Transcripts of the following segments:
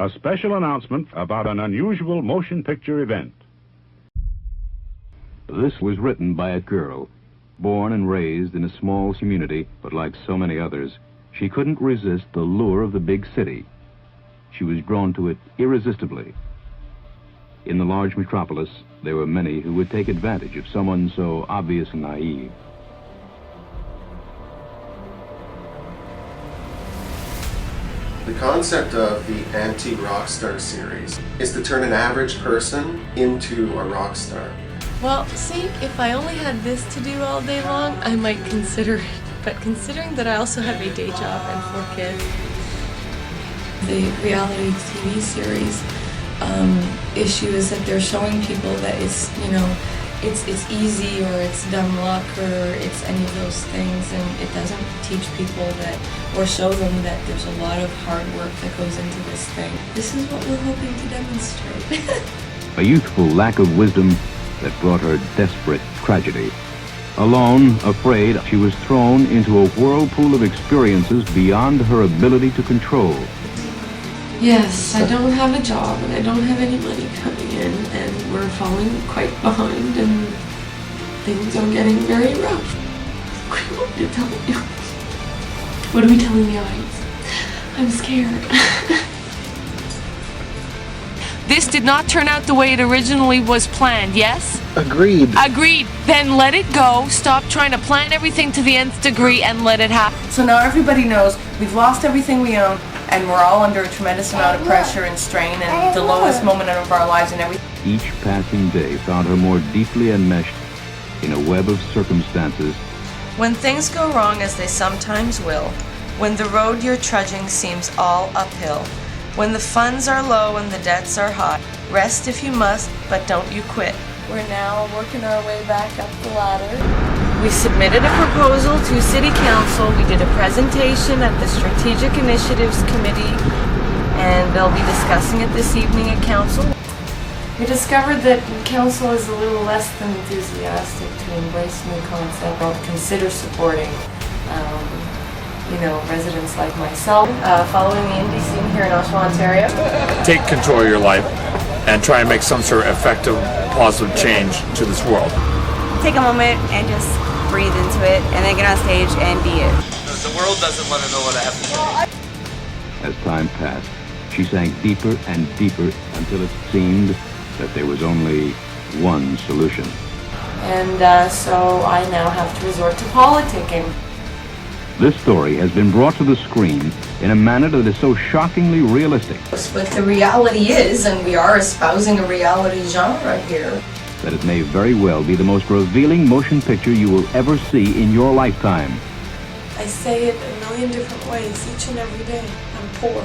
A special announcement about an unusual motion picture event. This was written by a girl, born and raised in a small community, but like so many others, she couldn't resist the lure of the big city. She was drawn to it irresistibly. In the large metropolis, there were many who would take advantage of someone so obvious and naive. The concept of the AnteRockstar series is to turn an average person into a rock star. Well, see, if I only had this to do all day long, I might consider it. But considering that I also have a day job and 4 kids. The reality TV series issue is that they're showing people that it's, you know, it's easy or it's dumb luck or it's any of those things, and it doesn't teach people that or show them that there's a lot of hard work that goes into this thing. This is what we're hoping to demonstrate. A youthful lack of wisdom that brought her desperate tragedy. Alone, afraid, she was thrown into a whirlpool of experiences beyond her ability to control. Yes, I don't have a job and I don't have any money coming in, and we're falling quite behind and things are getting very rough. What do you want me to tell you? What are we telling the audience? I'm scared. This did not turn out the way it originally was planned, yes? Agreed. Agreed. Then let it go. Stop trying to plan everything to the nth degree and let it happen. So now everybody knows we've lost everything we own, and we're all under a tremendous amount of pressure and strain and the lowest moment of our lives and everything. Each passing day found her more deeply enmeshed in a web of circumstances. When things go wrong, as they sometimes will, when the road you're trudging seems all uphill, when the funds are low and the debts are high, rest if you must, but don't you quit. We're now working our way back up the ladder. We submitted a proposal to City Council. We did a presentation at the Strategic Initiatives Committee, and they'll be discussing it this evening at Council. We discovered that Council is a little less than enthusiastic to embrace new concept or consider supporting, residents like myself. Following the indie scene here in Oshawa, Ontario. Take control of your life and try and make some sort of effective, positive change to this world. Take a moment and just breathe into it, and then get on stage and be it. The world doesn't want to know what I have to say. As time passed, she sank deeper and deeper until it seemed that there was only one solution. And so I now have to resort to politicking. This story has been brought to the screen in a manner that is so shockingly realistic. But the reality is, and we are espousing a reality genre here, that it may very well be the most revealing motion picture you will ever see in your lifetime. I say it a million different ways each and every day. I'm poor.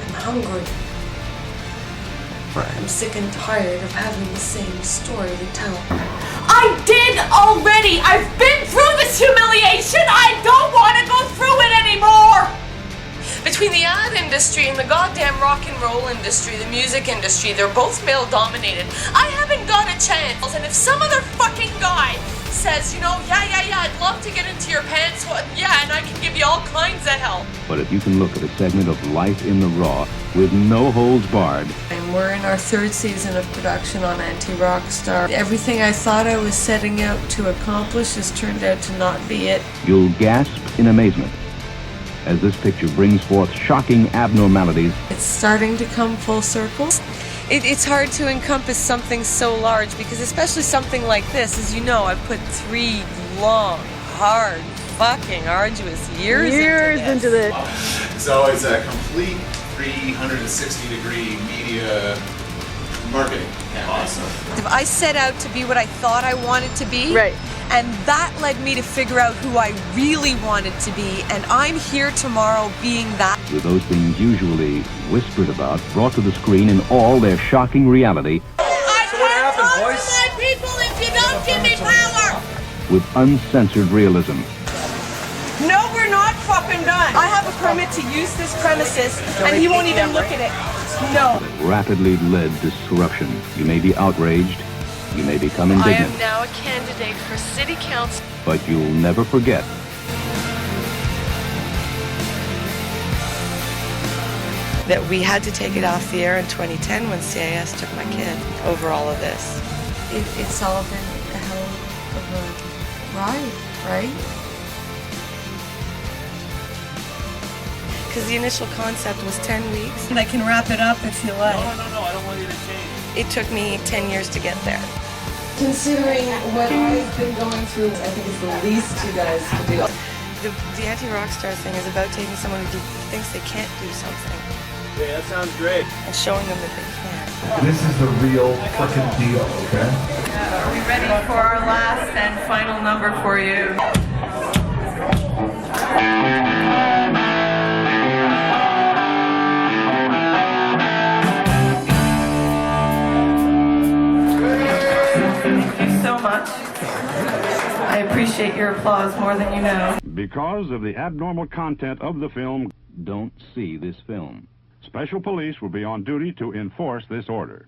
I'm hungry. I'm sick and tired of having the same story to tell. I did already! I've been through this humiliation! I don't want to go through it anymore! Between the ad industry and the goddamn rock and roll industry, the music industry, they're both male dominated. I haven't got a chance. And if some other fucking guy says, yeah, I'd love to get into your pants, well, yeah, and I can give you all kinds of help. But if you can look at a segment of life in the raw with no holds barred. And we're in our 3rd season of production on AnteRockstar. Everything I thought I was setting out to accomplish has turned out to not be it. You'll gasp in amazement as this picture brings forth shocking abnormalities. It's starting to come full circle. It's hard to encompass something so large because especially something like this, as you know, I've put 3 long, hard, fucking arduous years into this. So it's a complete 360-degree media marketing campaign. Awesome. I set out to be what I thought I wanted to be. Right. And that led me to figure out who I really wanted to be, and I'm here tomorrow being that. With those things usually whispered about brought to the screen in all their shocking reality. I can't talk to my people if you don't give me power! With uncensored realism. No, we're not fucking done! I have a permit to use this premises, and he won't even look at it. No. That rapidly led to corruption. You may be outraged. You may become indignant. I am now a candidate for City Council. But you'll never forget. that we had to take it off the air in 2010 when CIS took my kid over all of this. It's all been a hell of a ride, right? Because the initial concept was 10 weeks. And I can wrap it up if you like. No, I don't want you to change. It took me 10 years to get there. Considering what I've been going through, I think it's the least you guys could do. The anti-Rockstar thing is about taking someone who thinks they can't do something. Yeah, that sounds great. And showing them that they can. This is the real fucking deal, okay? Are we ready for our last and final number for you? Thank you so much. I appreciate your applause more than you know. Because of the abnormal content of the film, Don't see this film. special police will be on duty to enforce this order.